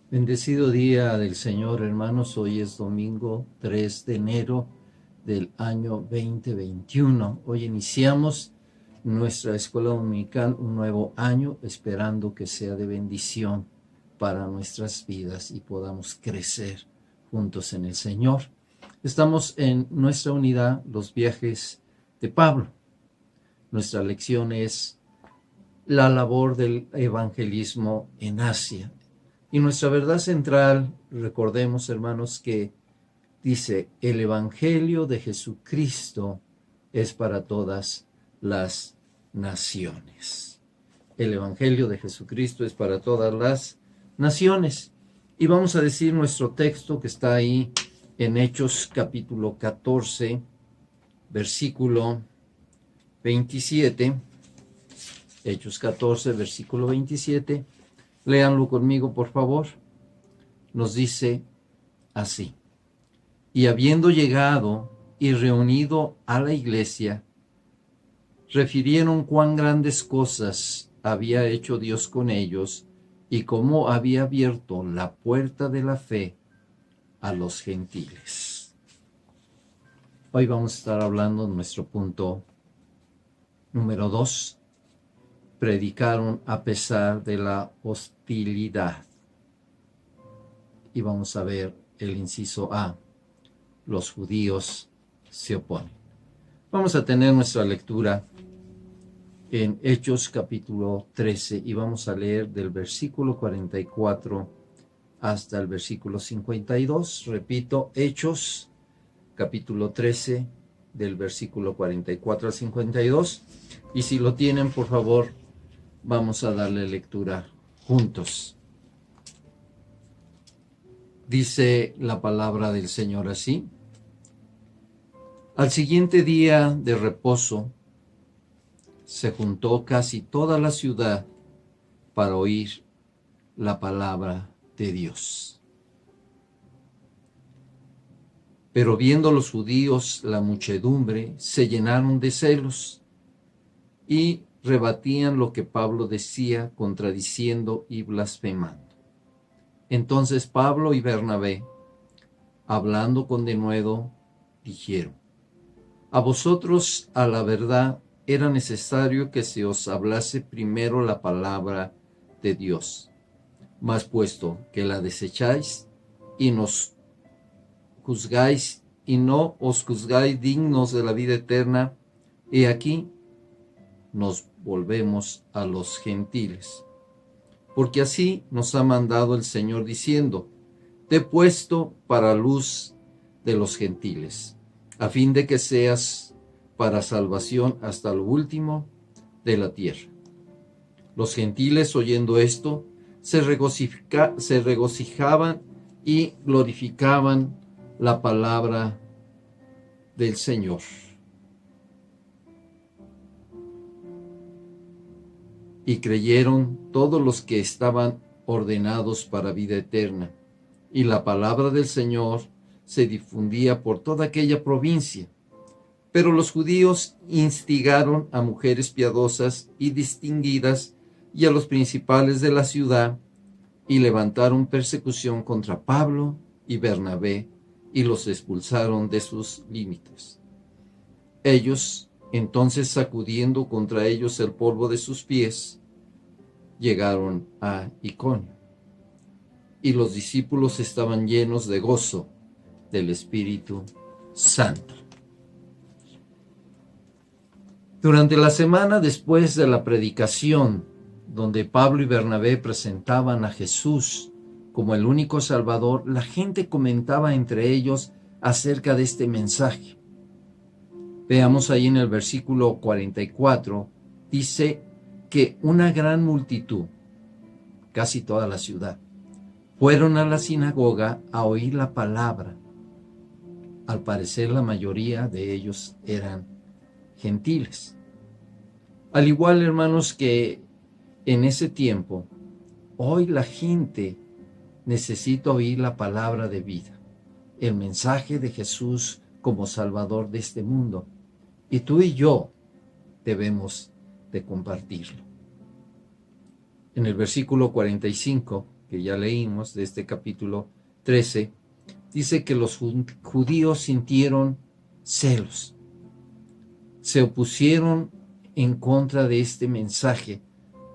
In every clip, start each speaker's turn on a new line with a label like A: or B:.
A: Bendecido día del Señor, hermanos. Hoy es domingo 3 de enero del año 2021. Hoy iniciamos nuestra escuela dominical, un nuevo año, esperando que sea de bendición para nuestras vidas y podamos crecer juntos en el Señor. Estamos en nuestra unidad, los viajes de Pablo. Nuestra lección es la labor del evangelismo en Asia. Y nuestra verdad central, recordemos, hermanos, que dice, el Evangelio de Jesucristo es para todas las naciones. El Evangelio de Jesucristo es para todas las naciones. Y vamos a decir nuestro texto que está ahí en Hechos capítulo 14, versículo 27. Hechos 14, versículo 27. Léanlo conmigo, por favor. Nos dice así: y habiendo llegado y reunido a la iglesia, refirieron cuán grandes cosas había hecho Dios con ellos y cómo había abierto la puerta de la fe a los gentiles. Hoy vamos a estar hablando de nuestro punto número 2. Predicaron a pesar de la hostilidad. Y vamos a ver el inciso A. Los judíos se oponen. Vamos a tener nuestra lectura en Hechos capítulo 13 y vamos a leer del versículo 44 hasta el versículo 52. Repito, Hechos capítulo 13 del versículo 44 al 52. Y si lo tienen, por favor, vamos a darle lectura juntos. Dice la palabra del Señor así: al siguiente día de reposo, se juntó casi toda la ciudad para oír la palabra de Dios. Pero viendo los judíos la muchedumbre, se llenaron de celos y rebatían lo que Pablo decía, contradiciendo y blasfemando. Entonces Pablo y Bernabé, hablando con denuedo, dijeron: a vosotros, a la verdad, era necesario que se os hablase primero la palabra de Dios. Mas puesto que la desecháis y nos juzgáis y no os juzgáis dignos de la vida eterna, he aquí nos volvemos a los gentiles. Porque así nos ha mandado el Señor diciendo: te he puesto para luz de los gentiles, a fin de que seas para salvación hasta lo último de la tierra. Los gentiles, oyendo esto, se regocijaban y glorificaban la palabra del Señor. Y creyeron todos los que estaban ordenados para vida eterna. Y la palabra del Señor se difundía por toda aquella provincia. Pero los judíos instigaron a mujeres piadosas y distinguidas y a los principales de la ciudad, y levantaron persecución contra Pablo y Bernabé, y los expulsaron de sus límites. Ellos, entonces, sacudiendo contra ellos el polvo de sus pies, llegaron a Iconio. Y los discípulos estaban llenos de gozo del Espíritu Santo. Durante la semana después de la predicación, donde Pablo y Bernabé presentaban a Jesús como el único Salvador, la gente comentaba entre ellos acerca de este mensaje. Veamos ahí en el versículo 44, dice que una gran multitud, casi toda la ciudad, fueron a la sinagoga a oír la palabra. Al parecer la mayoría de ellos eran gentiles. Al igual, hermanos, que en ese tiempo, hoy la gente necesita oír la palabra de vida, el mensaje de Jesús como Salvador de este mundo. Y tú y yo debemos de compartirlo. En el versículo 45 que ya leímos de este capítulo 13, dice que los judíos sintieron celos, se opusieron en contra de este mensaje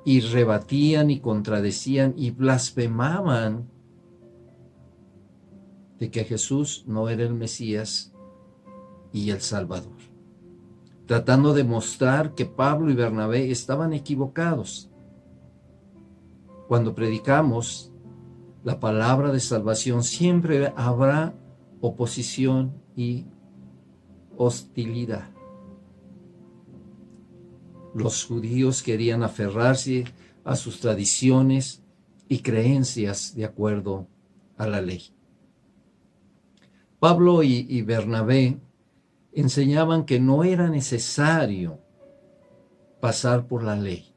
A: y rebatían y contradecían y blasfemaban de que Jesús no era el Mesías y el Salvador, tratando de mostrar que Pablo y Bernabé estaban equivocados. Cuando predicamos la palabra de salvación, siempre habrá oposición y hostilidad. Los judíos querían aferrarse a sus tradiciones y creencias de acuerdo a la ley. Pablo y Bernabé enseñaban que no era necesario pasar por la ley.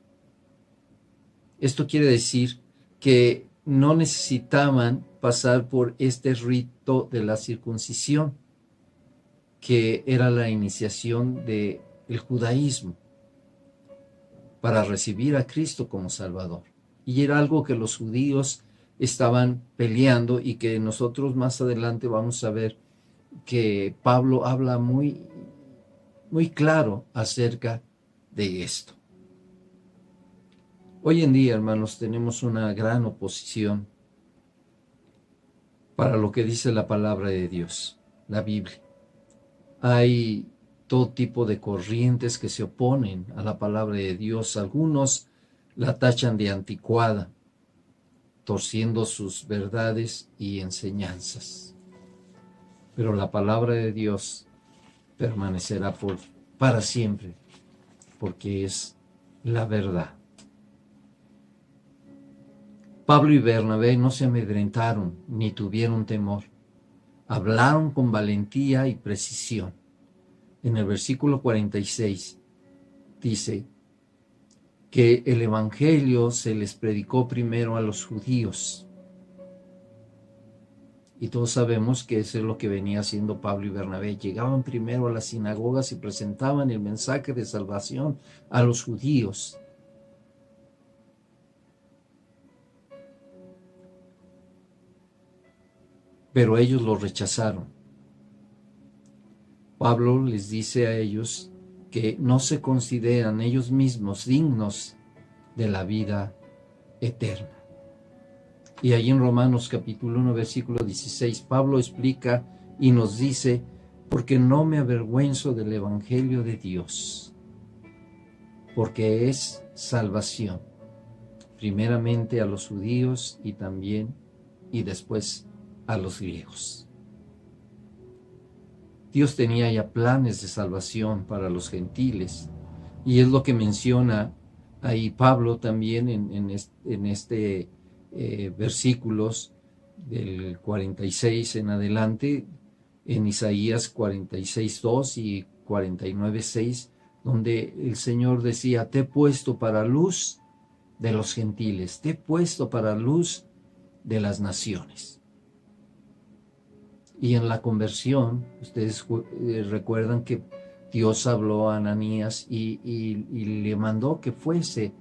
A: Esto quiere decir que no necesitaban pasar por este rito de la circuncisión, que era la iniciación del judaísmo, para recibir a Cristo como Salvador. Y era algo que los judíos estaban peleando y que nosotros más adelante vamos a ver que Pablo habla muy claro acerca de esto. Hoy en día, hermanos, tenemos una gran oposición para lo que dice la palabra de Dios, la Biblia. Hay todo tipo de corrientes que se oponen a la palabra de Dios. Algunos la tachan de anticuada, torciendo sus verdades y enseñanzas. Pero la palabra de Dios permanecerá para siempre, porque es la verdad. Pablo y Bernabé no se amedrentaron ni tuvieron temor. Hablaron con valentía y precisión. En el versículo 46 dice que el evangelio se les predicó primero a los judíos. Y todos sabemos que eso es lo que venía haciendo Pablo y Bernabé. Llegaban primero a las sinagogas y presentaban el mensaje de salvación a los judíos. Pero ellos lo rechazaron. Pablo les dice a ellos que no se consideran ellos mismos dignos de la vida eterna. Y allí en Romanos capítulo 1, versículo 16, Pablo explica y nos dice, porque no me avergüenzo del evangelio de Dios, porque es salvación, primeramente a los judíos y después a los griegos. Dios tenía ya planes de salvación para los gentiles, y es lo que menciona ahí Pablo también en este versículos del 46 en adelante, en Isaías 46:2 y 49:6, donde el Señor decía, te he puesto para luz de los gentiles, te he puesto para luz de las naciones. Y en la conversión, ustedes recuerdan que Dios habló a Ananías y le mandó que fuese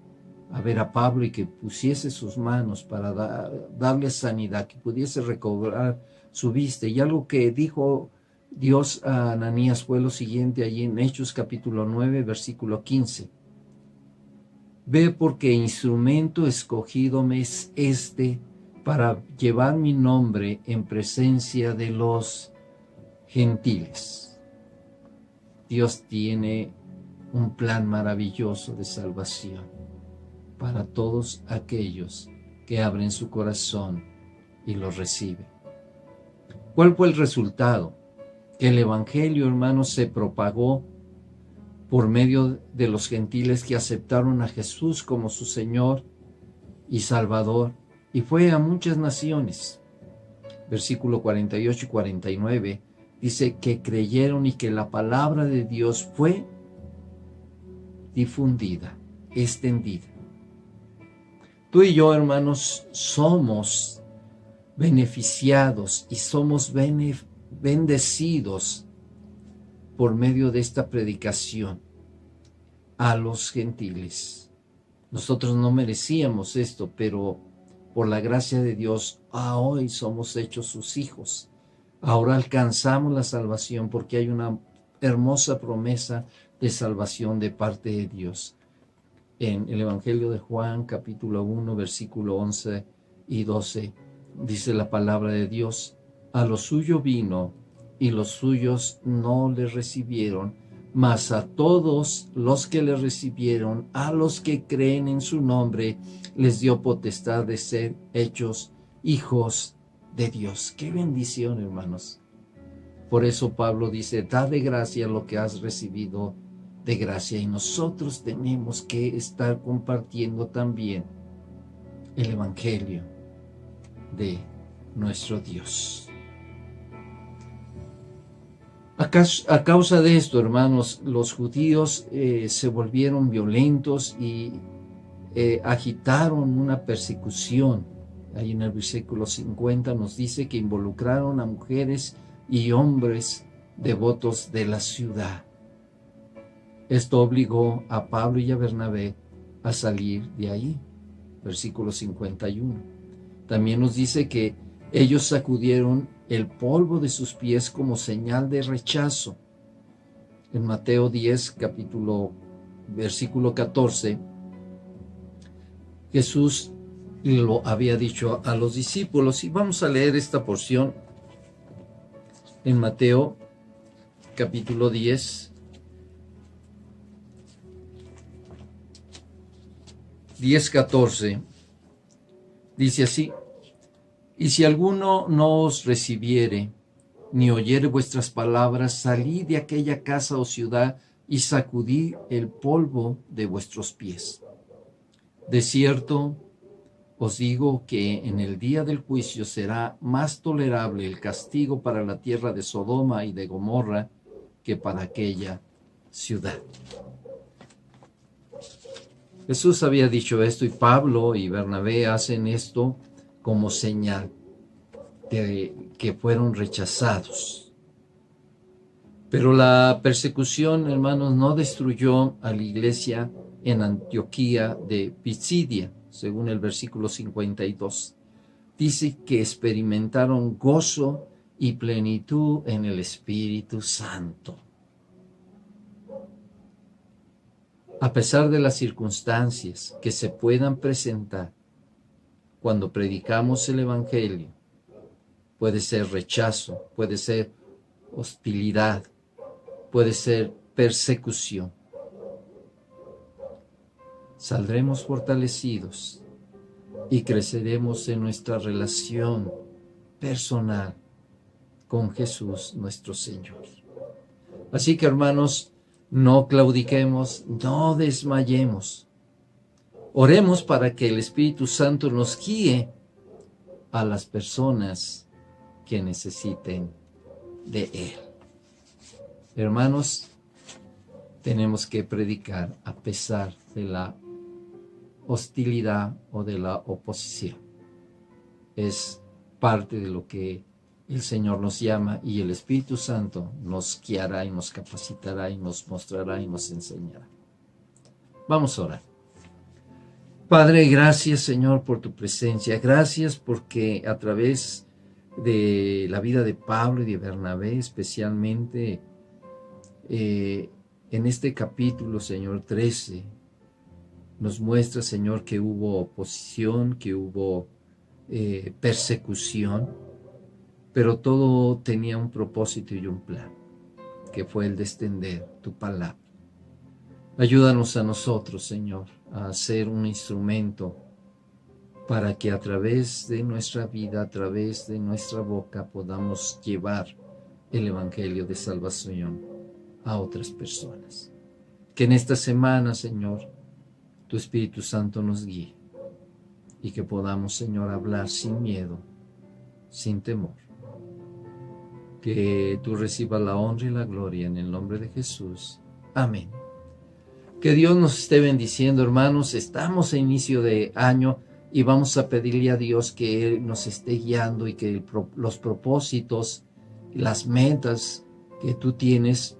A: a ver a Pablo y que pusiese sus manos para darle sanidad, que pudiese recobrar su vista. Y algo que dijo Dios a Ananías fue lo siguiente, allí en Hechos capítulo 9, versículo 15. Ve, porque instrumento escogido me es este para llevar mi nombre en presencia de los gentiles. Dios tiene un plan maravilloso de salvación para todos aquellos que abren su corazón y lo reciben. ¿Cuál fue el resultado? Que el evangelio, hermanos, se propagó por medio de los gentiles que aceptaron a Jesús como su Señor y Salvador, y fue a muchas naciones. Versículo 48 y 49 dice que creyeron y que la palabra de Dios fue difundida, extendida. Tú y yo, hermanos, somos beneficiados y somos bendecidos por medio de esta predicación a los gentiles. Nosotros no merecíamos esto, pero por la gracia de Dios, hoy somos hechos sus hijos. Ahora alcanzamos la salvación porque hay una hermosa promesa de salvación de parte de Dios. En el Evangelio de Juan, capítulo 1, versículo 11 y 12, dice la palabra de Dios: a lo suyo vino, y los suyos no le recibieron, mas a todos los que le recibieron, a los que creen en su nombre, les dio potestad de ser hechos hijos de Dios. ¡Qué bendición, hermanos! Por eso Pablo dice: da de gracia lo que has recibido de gracia. Y nosotros tenemos que estar compartiendo también el Evangelio de nuestro Dios. A causa de esto, hermanos, los judíos se volvieron violentos y agitaron una persecución. Ahí en el versículo 50 nos dice que involucraron a mujeres y hombres devotos de la ciudad. Esto obligó a Pablo y a Bernabé a salir de ahí. Versículo 51. También nos dice que ellos sacudieron el polvo de sus pies como señal de rechazo. En Mateo 10, versículo 14, Jesús lo había dicho a los discípulos. Y vamos a leer esta porción en Mateo capítulo 10, 14. Dice así: y si alguno no os recibiere, ni oyere vuestras palabras, salid de aquella casa o ciudad y sacudid el polvo de vuestros pies. De cierto os digo que en el día del juicio será más tolerable el castigo para la tierra de Sodoma y de Gomorra que para aquella ciudad. Jesús había dicho esto, y Pablo y Bernabé hacen esto como señal de que fueron rechazados. Pero la persecución, hermanos, no destruyó a la iglesia en Antioquía de Pisidia, según el versículo 52. Dice que experimentaron gozo y plenitud en el Espíritu Santo. A pesar de las circunstancias que se puedan presentar cuando predicamos el Evangelio, puede ser rechazo, puede ser hostilidad, puede ser persecución, saldremos fortalecidos y creceremos en nuestra relación personal con Jesús nuestro Señor. Así que, hermanos, no claudiquemos, no desmayemos. Oremos para que el Espíritu Santo nos guíe a las personas que necesiten de Él. Hermanos, tenemos que predicar a pesar de la hostilidad o de la oposición. Es parte de lo que el Señor nos llama, y el Espíritu Santo nos guiará y nos capacitará y nos mostrará y nos enseñará. Vamos a orar. Padre, gracias, Señor, por tu presencia. Gracias porque a través de la vida de Pablo y de Bernabé, especialmente en este capítulo, Señor, 13, nos muestra, Señor, que hubo oposición, que hubo persecución, pero todo tenía un propósito y un plan, que fue el de extender tu palabra. Ayúdanos a nosotros, Señor, a ser un instrumento para que a través de nuestra vida, a través de nuestra boca, podamos llevar el Evangelio de salvación a otras personas. Que en esta semana, Señor, tu Espíritu Santo nos guíe y que podamos, Señor, hablar sin miedo, sin temor. Que tú recibas la honra y la gloria en el nombre de Jesús. Amén. Que Dios nos esté bendiciendo, hermanos. Estamos a inicio de año y vamos a pedirle a Dios que Él nos esté guiando y que los propósitos, las metas que tú tienes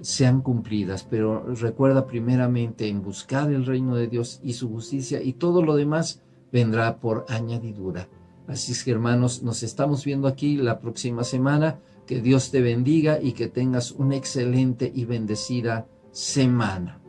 A: sean cumplidas. Pero recuerda primeramente en buscar el reino de Dios y su justicia, y todo lo demás vendrá por añadidura. Así es que, hermanos, nos estamos viendo aquí la próxima semana. Que Dios te bendiga y que tengas una excelente y bendecida semana.